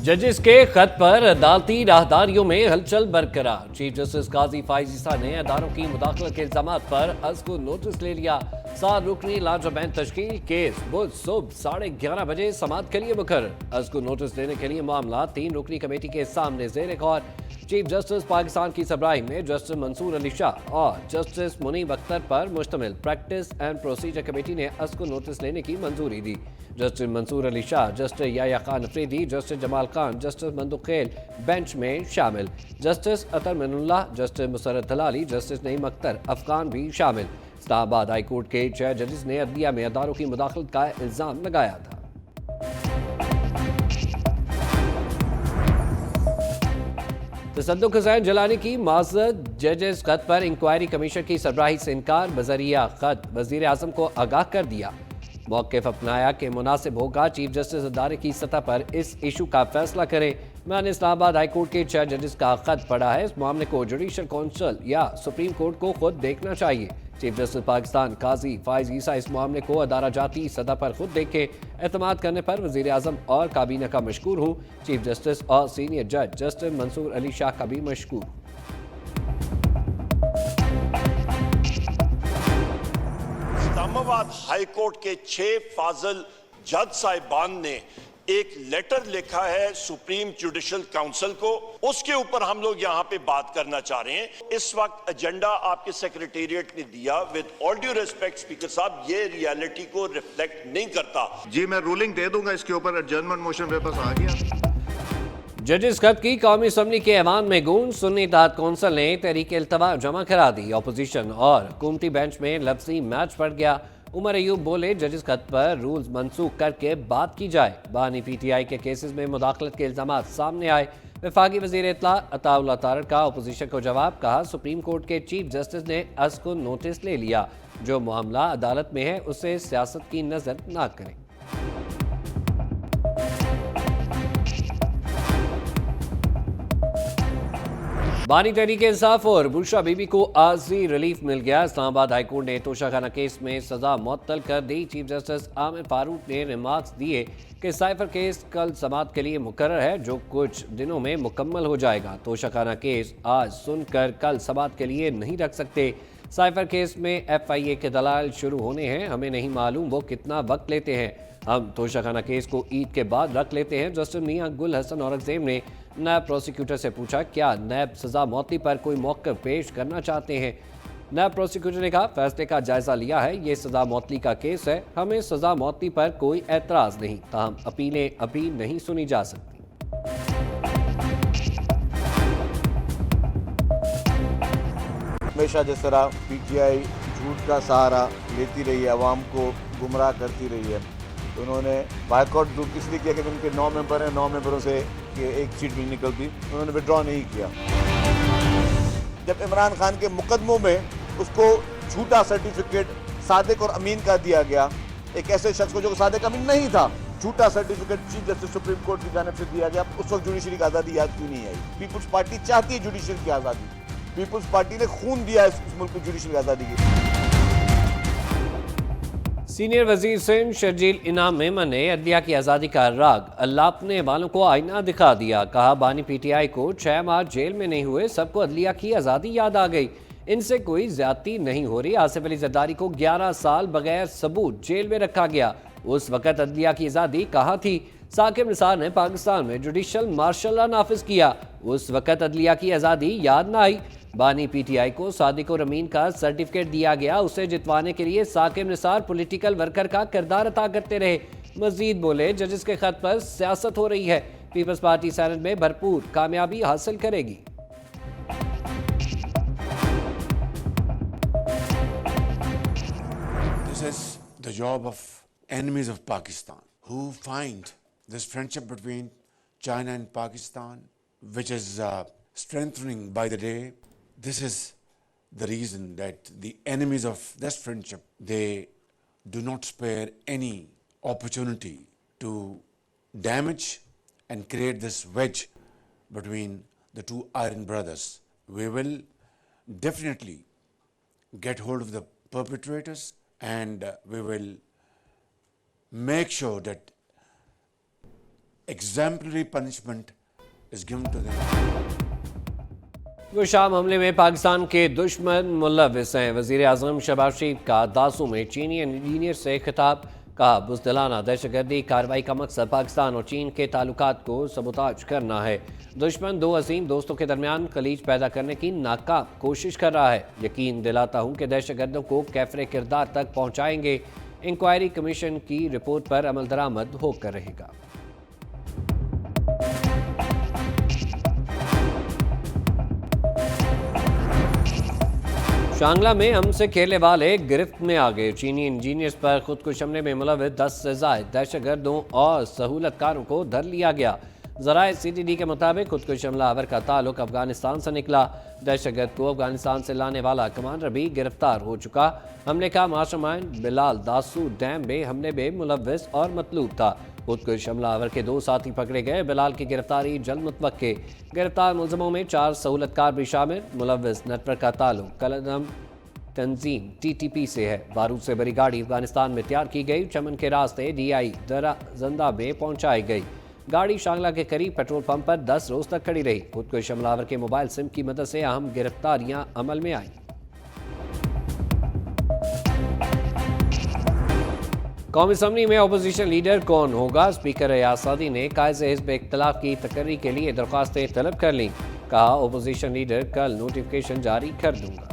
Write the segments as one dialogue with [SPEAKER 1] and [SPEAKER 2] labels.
[SPEAKER 1] जजेस के खत पर अदालती राहदारियों में हलचल बरकरार। चीफ जस्टिस काजी फाइज ईसा ने अदारों की मुदाखलत के इल्जाम पर अज को नोटिस ले लिया। 7 रुकनी लाजबैन तश्कील केस बुध सुबह 11:30 बजे समाअत के लिए मुकर्रर। अज को नोटिस देने के लिए मामला 3 रुकनी कमेटी के सामने ज़ेर गौर। चीफ जस्टिस पाकिस्तान की सरबराही में जस्टिस मंसूर अली शाह और जस्टिस मुनीब अख्तर पर मुश्तमिल प्रैक्टिस एंड प्रोसीजर कमेटी ने अज को नोटिस लेने की मंजूरी दी। Justice Mansoor Ali Shah, justice Yahya Khan Afridi, justice Jamal Khan, justice Mandokhail bench में शामिल। जस्टिस अतर मिनुल्लाह, जस्टिस मुसरत दलाली, जस्टिस नईम अख्तर अफगान भी शामिल। इस्लामाबाद हाई कोर्ट के 6 जजेस ने अदलिया में अदारों की मुदाखलत का इल्जाम लगाया था। तसद्दुक हुसैन जलानी की माजरत, जजेस खत पर इंक्वायरी कमीशन की सरबराही से इनकार। बजरिया खत वजीर आजम को आगाह कर दिया। मौक़िफ़ अपनाया कि मुनासिब होगा चीफ जस्टिस अदारे की सतह पर इस इशू का फैसला करे। मैंने इस्लामाबाद हाई कोर्ट के 6 जजेस का खत पढ़ा है। इस मामले को जुडिशल कौंसिल या सुप्रीम कोर्ट को खुद देखना चाहिए। चीफ जस्टिस पाकिस्तान काजी फाइज ईसा इस मामले को अदारा जाती सतह पर खुद देखे। एतमाद करने पर वज़ीर आज़म और काबीना का मशकूर हूँ। चीफ जस्टिस और सीनियर जज जस्टिस मंसूर अली शाह का भी मशकूर।
[SPEAKER 2] इस्लामाबाद हाई कोर्ट के 6 फाजल जज साहिबान ने एक लेटर लिखा है सुप्रीम जुडिशल काउंसिल को। उसके ऊपर हम लोग यहाँ पे बात करना चाह रहे हैं। इस वक्त एजेंडा आपके सेक्रेटेरिएट ने दिया, with all due respect speaker साहब, ये रियलिटी को रिफ्लेक्ट नहीं करता।
[SPEAKER 3] जी मैं रूलिंग दे दूंगा इसके ऊपर। एडजर्नमेंट मोशन मेरे पास आ गया।
[SPEAKER 1] जजेस खत की कौमी असम्बली के ऐवान में गूंज। सुन्नी इत्तेहाद कौंसिल ने तहरीक इल्तवा जमा करा दी। अपोजिशन और हुकूमती बेंच में लफ्जी मैच पड़ गया। उमर अयूब बोले, जजेस खत पर रूल्स मनसूख करके बात की जाए। बानी PTI के केसेस में मुदाखलत के इल्जाम सामने आए। वफाकी वज़ीर इत्तला अताउल्लाह तारड़ का अपोजिशन को जवाब। कहा, सुप्रीम कोर्ट के चीफ जस्टिस ने अज को नोटिस ले लिया। जो मामला अदालत में है उसे सियासत की नजर ना करें। बानी तहरीक इंसाफ और बुशरा बीबी को आर्जी रिलीफ मिल गया। इस्लामाबाद हाई कोर्ट ने तोशाखाना केस में सजा मुअत्तल कर दी। चीफ जस्टिस आमिर फारूक ने रिमार्क्स दिए कि साइफर केस कल समाअत के लिए मुकर्रर है, जो कुछ दिनों में मुकम्मल हो जाएगा। तोशाखाना केस आज सुनकर कल समाअत के लिए नहीं रख सकते। साइफर केस में FIA के दलाल शुरू होने हैं। हमें नहीं मालूम वो कितना वक्त लेते हैं। हम तोशाखाना केस को ईद के बाद रख लेते हैं। जस्टिस मियां गुल हसन औरंगजेब ने नायब प्रोसिक्यूटर से पूछा, क्या नायब सजा मौती पर कोई मौक़िफ़ पेश करना चाहते हैं। नायब प्रोसिक्यूटर ने कहा, फैसले का जायजा लिया है, ये सजा मौती का केस है, हमें सजा मौती पर कोई एतराज़ नहीं। ताहम अपीलें अभी नहीं सुनी जा सकती।
[SPEAKER 4] हमेशा जिस तरह PTI झूठ का सहारा लेती रही है, आवाम को गुमराह करती रही है, तो उन्होंने बायकॉट दूर इसलिए किया कि उनके 9 मेंबर हैं, 9 मेंबरों से एक सीट भी निकलती, उन्होंने विड्रॉ नहीं किया। जब इमरान खान के मुकदमों में उसको झूठा सर्टिफिकेट सादिक और अमीन का दिया गया, एक ऐसे शख्स को जो सादिक अमीन नहीं था, झूठा certificate chief justice supreme court की जानिब से दिया गया, उस वक्त जुडिशरी की आज़ादी याद क्यों नहीं आई? पीपुल्स पार्टी चाहती है जुडिशरी की आज़ादी। पीपुल्स पार्टी ने खून दिया इस मुल्क की जुडिशरी आज़ादी की।
[SPEAKER 1] सीनियर वजीर सिंध शर्जील इनाम मेमन ने अदलिया की आज़ादी का राग अल्लापने वालों को आईना दिखा दिया। कहा, बानी PTI को 6 माह जेल में नहीं हुए, सबको अदलिया की आज़ादी याद आ गई। इनसे कोई ज्यादती नहीं हो रही। आसिफ अली जरदारी को 11 साल बगैर सबूत जेल में रखा गया। उस वक़्त अदलिया की आज़ादी कहाँ थी? साकिब निसार ने पाकिस्तान में जुडिशल मार्शल लॉ नाफिज किया, उस वक़्त अदलिया की आज़ादी याद ना आई। बानी PTI को सादिक और अमीन का सर्टिफिकेट दिया गया। उसे जितवाने के लिए साकिब निसार पॉलिटिकल वर्कर का किरदार अदा करते रहे। मजीद बोले, जजेस के खत पर सियासत हो रही है। पीपल्स पार्टी सेनेट में भरपूर कामयाबी हासिल करेगी।
[SPEAKER 5] This is the job of enemies of Pakistan who find this friendship between China and Pakistan, which is strengthening by the day. This is the reason that the enemies of this friendship, they do not spare any opportunity to damage and create this wedge between the two iron brothers. We will definitely get hold of the perpetrators and we will make sure that exemplary punishment is given to them.
[SPEAKER 1] वो शाम हमले में पाकिस्तान के दुश्मन मुलव्विस हैं। वज़ीर आज़म शहबाज शरीफ का दासू में चीनी इंजीनियर से खिताब, कहा बुज़दिलाना दहशतगर्दी कार्रवाई का मकसद पाकिस्तान और चीन के ताल्लुकात को सबूताज करना है। दुश्मन दो अजीम दोस्तों के दरमियान खलीज पैदा करने की नाकाम कोशिश कर रहा है। यकीन दिलाता हूँ कि दहशतगर्दों को कैफरे किरदार तक पहुँचाएंगे। इंक्वायरी कमीशन की रिपोर्ट पर अमल दरामद होकर रहेगा। शांगला में हमसे खेलने वाले गिरफ्त में आ गए। चीनी इंजीनियर्स पर खुदकुश हमले में मुलव्विस 10 से ज़ायद दहशतगर्दों और सहूलतकारों को धर लिया गया। ज़राए CTD के मुताबिक खुदकुश हमलावर का ताल्लुक अफगानिस्तान से निकला। दहशतगर्द को अफगानिस्तान से लाने वाला कमांडर भी गिरफ्तार हो चुका। हमले का मास्टरमाइंड बिलाल दासू डैम में हमले में मुलव्विस और मतलूब था। खुदकुश हमलावर के 2 साथी पकड़े गए। बिलाल की गिरफ्तारी जल्द मुतवक्के। गिरफ्तार मुलजमों में 4 सहूलतकार भी शामिल। मुलव्विस नेटवर्क का ताल्लुक कलदम तंजीम TTP से है। बारूद से बड़ी गाड़ी अफगानिस्तान में तैयार की गई। चमन के रास्ते DI दरा जंदा में पहुंचाई गई। गाड़ी शांगला के करीब पेट्रोल पंप पर 10 रोज तक खड़ी रही। खुदकुश हमलावर के मोबाइल सिम की मदद से अहम गिरफ्तारियां अमल में आई। कौमी असम्बली में अपोजिशन लीडर कौन होगा? स्पीकर यासादी ने कायज़े हिज़्ब इख्तिलाफ की तकर्री के लिए दरख्वास्तें तलब कर लीं। कहा अपोजिशन लीडर कल नोटिफिकेशन जारी कर दूंगा।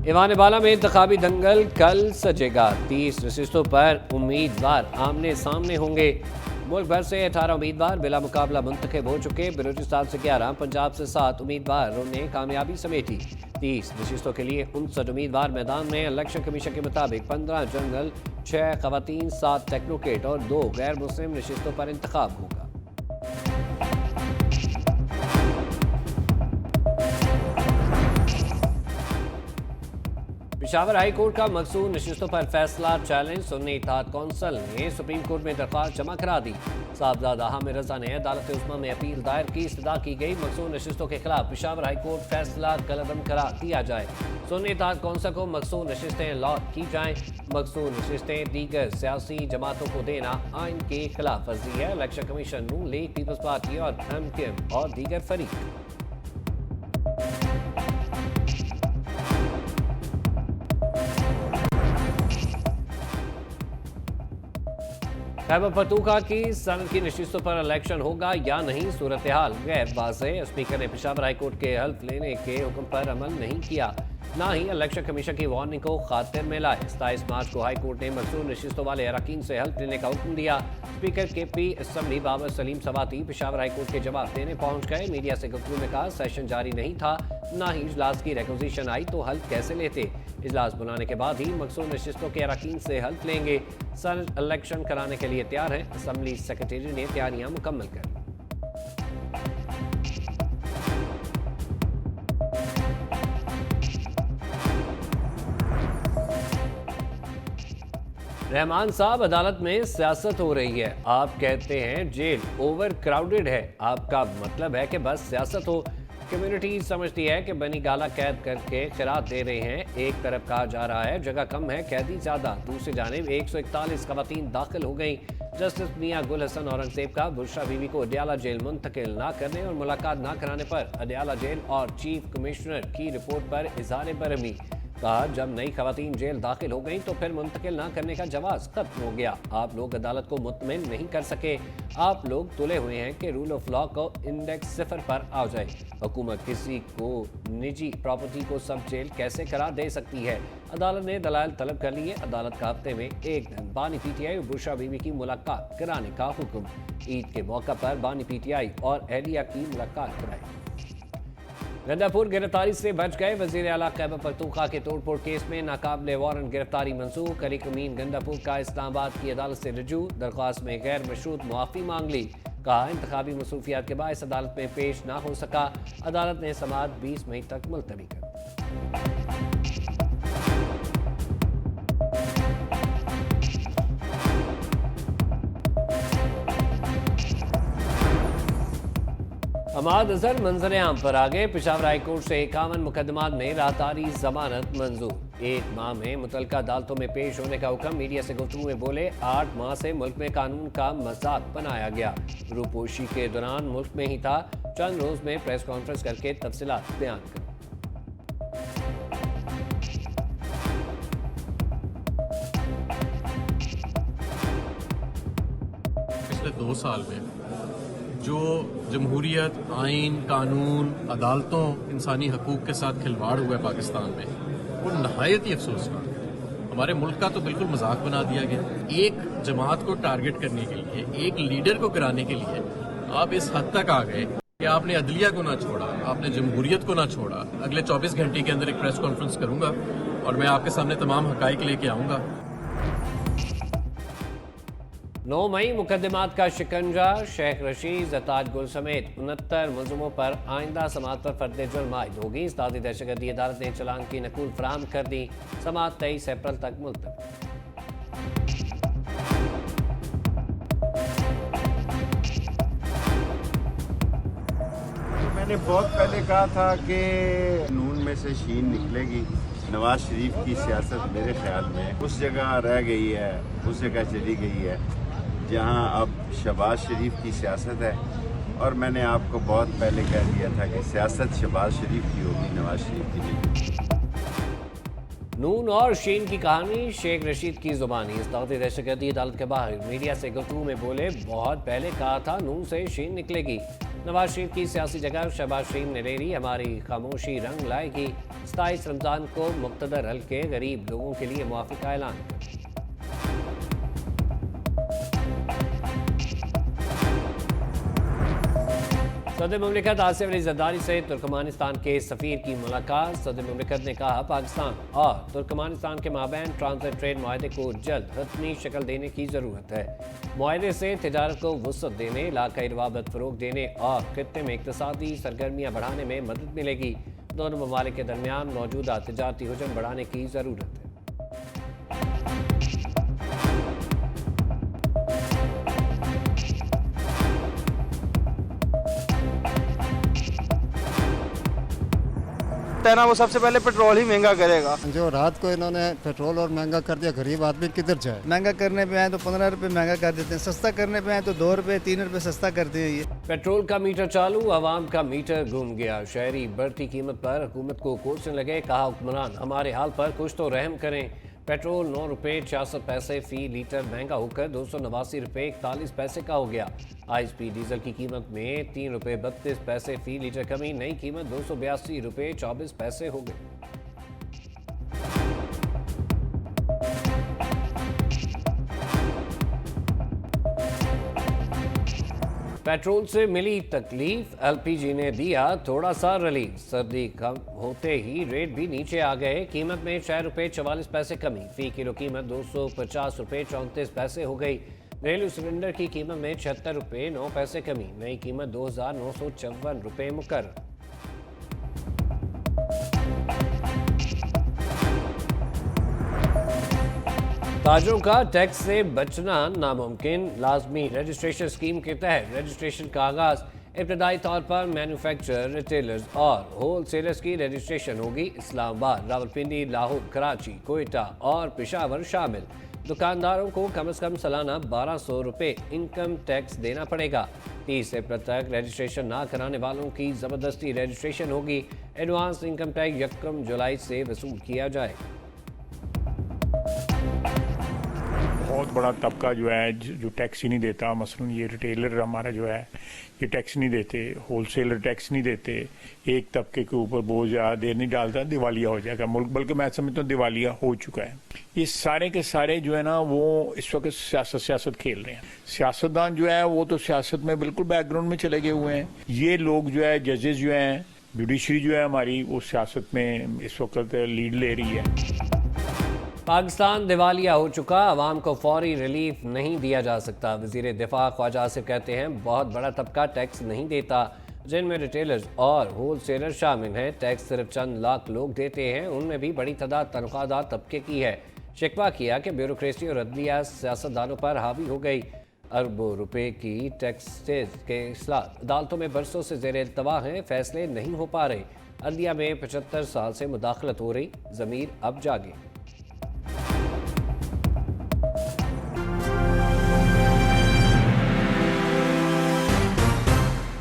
[SPEAKER 1] ईवान बाला में इंतखाबी दंगल कल सजेगा। 30 नशिस्तों पर उम्मीदवार आमने सामने होंगे। मुल्क भर से 18 उम्मीदवार बिला मुकाबला मुंतखब हो चुके। बलूचिस्तान से 11, पंजाब से 7 उम्मीदवारों ने कामयाबी समेटी। 30 नशिस्तों के लिए 59 उम्मीदवार मैदान में। इलेक्शन कमीशन के मुताबिक 15 जनरल, 6 खवातीन, 7 टेक्नोक्रेट और 2 गैर मुस्लिम नशिस्तों पर इंतखाब होगा। पेशावर हाई कोर्ट का मकसूद नशिस्तों पर फैसला चैलेंज। सुन्नी इत्तेहाद कौंसिल ने सुप्रीम कोर्ट में दरख्वास्त जमा करा दी। साहबजादा हामिद रजा ने अदालत उस्मा में अपील दायर की। इस्तदा की गई मकसूद नशिस्तों के खिलाफ पेशावर हाई कोर्ट फैसला कलअदम करार दिया जाए। सुन्नी इत्तेहाद कौंसिल को मकसूद नशिस्तें अलॉट की जाएं। मकसूद नशिस्तें दीगर सियासी जमातों को देना आइन के खिलाफ वर्जी है। इलेक्शन कमीशन, नून लीग, पीपल्स पार्टी और MKM और दीगर फरीक। खैबर पख्तूनख्वा की सनद की नशिस्तों पर इलेक्शन होगा या नहीं, सूरत हाल गैर वाज़ेह। स्पीकर ने पेशावर हाई कोर्ट के हल्फ लेने के हुक्म पर अमल नहीं किया, ना ही इलेक्शन कमीशन की वार्निंग को खातिर में लाए। 27 मार्च को हाई कोर्ट ने मकसूद नशिस्तों वाले अरकान से हल्फ लेने का हुक्म दिया। Speaker KP assembly Babar Saleem Swati Peshawar high court के जवाब देने पहुंच गए। मीडिया से गुफ्तगू में कहा सेशन जारी नहीं था, ना ही इजलास की रिक्वेजिशन आई तो हल्फ कैसे लेते। इजलास बुलाने के बाद ही मकसूद नशिस्तों के अरकान से हल्फ लेंगे। सनद इलेक्शन कराने के लिए तैयार हैं। असम्बली सेक्रेटरी ने तैयारियां मुकम्मल कर ली। रहमान साहब, अदालत में सियासत हो रही है। आप कहते हैं जेल ओवर क्राउडेड है, आपका मतलब है कि बस सियासत हो। कम्युनिटी समझती है कि बनी गाला कैद करके खिरात दे रहे हैं। एक तरफ कहा जा रहा है जगह कम है, कैदी ज़्यादा। दूसरी जानिब 141 खवातीन दाखिल हो गई। जस्टिस मियां गुल हसन औरंगजेब का बुशरा बीवी को अडयाला जेल मुंतकिल ना करने और मुलाकात ना कराने पर अडयाला जेल और चीफ कमिश्नर की रिपोर्ट पर इजहार बरहमी। कहा जब नई खवातीन जेल दाखिल हो गई तो फिर मुंतकिल ना करने का जवाब खत्म हो गया। आप लोग अदालत को मुतमिन नहीं कर सके। आप लोग तुले हुए हैं कि रूल ऑफ लॉ को इंडेक्स 0 पर आ जाए। हुकूमत किसी को निजी प्रॉपर्टी को सब जेल कैसे करार दे सकती है। अदालत ने दलाइल तलब कर लिए। अदालत का हफ्ते में एक दिन बानी PTI और बुशरा बीवी की मुलाकात कराने का हुक्म। ईद के मौका पर बानी PTI और एहलिया की मुलाकात कराई। गंदापुर गिरफ्तारी से बच गए। वजीर आला खैबर पख्तूनख्वा के तोड़फोड़ केस में नाकाबिले वारंट गिरफ्तारी मंसूख। अलीक अमीन गंदापुर का इस्लामाबाद की अदालत से रजू। दरख्वास्त में गैर मशरूत मुआफ़ी मांग ली। कहा इंतखाबी मसरूफियात के बायस अदालत में पेश ना हो सका। अदालत ने समाअत 20 मई तक मुलतवी कर दी। हमाद अजहर मंजर आम पर आ गए। पेशावर हाई कोर्ट से 51 मुकदमात में रातारी जमानत मंजूर। 1 माह में मुतल्लिका अदालतों में पेश होने का हुक्म। मीडिया से गुफ्तगू में बोले 8 माह से मुल्क में कानून का मजाक बनाया गया। रूपोशी के दौरान मुल्क में ही था, चंद रोज में प्रेस कॉन्फ्रेंस करके तफसीलात बयान कर।
[SPEAKER 6] पिछले 2 साल में जो जमहूरियत, आइन, कानून, अदालतों, इंसानी हकूक के साथ खिलवाड़ हुआ है पाकिस्तान में, वो नहायत ही अफसोसनाक है। हमारे मुल्क का तो बिल्कुल मजाक बना दिया गया। एक जमात को टारगेट करने के लिए, एक लीडर को गिराने के लिए आप इस हद तक आ गए कि आपने अदलिया को ना छोड़ा, आपने जमहूरियत को ना छोड़ा। अगले 24 घंटे के अंदर एक प्रेस कॉन्फ्रेंस करूंगा और मैं आपके सामने तमाम हकाइक लेके आऊंगा।
[SPEAKER 1] 9 मई मुकदमात का शिकंजा। शेख रशीद, जताज गुल समेत 69 मुलजमों पर आइंदा समात पर फर्द जुर्म आयद होगी। इस्तादी दहशतगर्दी अदालत ने चलान की नकूल फराहम कर दी। समात 23 अप्रैल तक मुलतवी।
[SPEAKER 7] मैंने बहुत पहले कहा था कि नून में से शीन निकलेगी। नवाज शरीफ की सियासत मेरे ख्याल में उस जगह रह गई है, उस जगह चली गई है जहां अब शहबाज शरीफ की सियासत है। और मैंने आपको बहुत पहले कह दिया था कि सियासत शहबाज शरीफ की होगी, नवाज शरीफ की नहीं।
[SPEAKER 1] नून और शीन की कहानी शेख रशीद की जुबानी। इस्तादी दहशतगर्दी अदालत के बाहर मीडिया से गुफ्तगू में बोले बहुत पहले कहा था नून से शीन निकलेगी। नवाज शरीफ की सियासी जगह शहबाज शरीफ ने ले ली। हमारी खामोशी रंग लाएगी। 27 रमजान को मुक्तदर हल्के गरीब लोगों के लिए मुआफी का ऐलान। सदर मुमलिकत आसिफ अली जरदारी से तुर्कमानिस्तान के सफीर की मुलाकात। सदर मुमलिकत ने कहा पाकिस्तान और तुर्कमानिस्तान के माबैन ट्रांजिट ट्रेड माहदे को जल्द हतमी शक्ल देने की ज़रूरत है। माहदे से तिजारत को वुसअत देने, इलाकाई रवाबत फ़रोग देने और खित्ते में इक़्तिसादी सरगर्मियाँ बढ़ाने में मदद मिलेगी। दोनों ममालिक के दरमियान मौजूदा तिजारती हुजम बढ़ाने की ज़रूरत है।
[SPEAKER 8] है ना, वो सबसे पहले पेट्रोल ही महंगा करेगा।
[SPEAKER 9] जो रात को इन्होंने पेट्रोल और महंगा कर दिया, गरीब आदमी किधर जाए।
[SPEAKER 8] महंगा करने पे आए तो 15 रुपए महंगा कर देते हैं, सस्ता करने पे आए तो 2 रुपए 3 रुपए सस्ता करते हैं। ये
[SPEAKER 1] पेट्रोल का मीटर चालू, आवाम का मीटर घूम गया। शहरी बढ़ती कीमत पर हुकूमत को कोसने लगे। कहा हुक्मरान हमारे हाल पर कुछ तो रहम करें। पेट्रोल 9 रुपये 66 पैसे फी लीटर महंगा होकर 289 रुपये 41 पैसे का हो गया। ISP डीजल की कीमत में 3 रुपये 32 पैसे फी लीटर कमी, नई कीमत 282 रुपये 24 पैसे हो गई। पेट्रोल से मिली तकलीफ, LPG ने दिया थोड़ा सा रिलीफ। सर्दी कम होते ही रेट भी नीचे आ गए। कीमत में 6 रुपये 44 पैसे कमी, फी किलो कीमत 250 रुपये 34 पैसे हो गई। घरेलू सिलेंडर की कीमत में 76 रुपये 9 पैसे कमी, नई कीमत 2954 रुपये मुकर्रर। ताजरों का टैक्स से बचना नामुमकिन। लाजमी रजिस्ट्रेशन स्कीम के तहत रजिस्ट्रेशन का आगाज। इब्तदाई तौर पर मैन्युफैक्चरर, रिटेलर्स और होल सेलर्स की रजिस्ट्रेशन होगी। इस्लामाबाद, रावलपिंडी, लाहौर, कराची, कोयटा और पेशावर शामिल। दुकानदारों को कम से कम सालाना 1200 रुपये इनकम टैक्स देना पड़ेगा। 30 अप्रैल तक रजिस्ट्रेशन ना कराने वालों की ज़बरदस्ती रजिस्ट्रेशन होगी। एडवांस इनकम टैक्स 1 जुलाई से वसूल किया जाएगा।
[SPEAKER 10] बहुत बड़ा तबका जो है जो टैक्स ही नहीं देता। मसलन ये रिटेलर हमारा जो है ये टैक्स नहीं देते, होलसेलर टैक्स नहीं देते। एक तबके के ऊपर बोझ देर नहीं डालता, दिवालिया हो जाएगा मुल्क। बल्कि मैं समझता हूँ दिवालिया हो चुका है। ये सारे के सारे जो है ना वो इस वक्त सियासत खेल रहे हैं। सियासतदान जो है वो तो सियासत में बिल्कुल बैकग्राउंड में चले गए हुए हैं। ये लोग जो है जजेस जो हैं, जुडिशरी जो है हमारी, वो सियासत में इस वक्त लीड ले रही है।
[SPEAKER 1] पाकिस्तान दिवालिया हो चुका, अवाम को फौरी रिलीफ नहीं दिया जा सकता। वज़ीर दिफा ख्वाजा आसिफ कहते हैं बहुत बड़ा तबका टैक्स नहीं देता, जिनमें रिटेलर्स और होल सेलर शामिल हैं। टैक्स सिर्फ चंद लाख लोग देते हैं, उनमें भी बड़ी तादाद तनख्वाहदार तबके की है। शिकवा किया कि ब्यूरोक्रेसी और अदलिया सियासतदानों पर हावी हो गई। अरबों रुपए की टैक्सेस के खिलाफ अदालतों में बरसों से ज़ेर इल्तवा हैं, फैसले नहीं हो पा रहे। अदलिया में 75 साल से मुदाखलत हो रही, ज़मीर अब जागे।